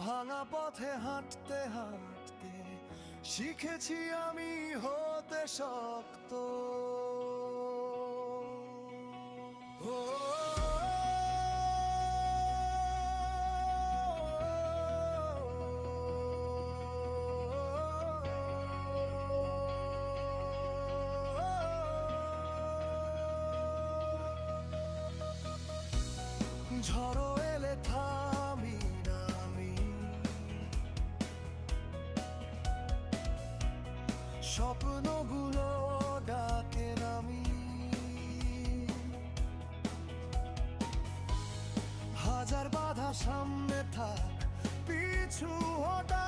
ভাঙা পথে হাঁটতে হাঁটতে শিখেছি আমি হতে শক্ত। ও ঝড়ো এলে থামি না আমি, স্বপ্নগুলো ডাকে নামি। হাজার বাধা সামনে থাক, পিছু হটা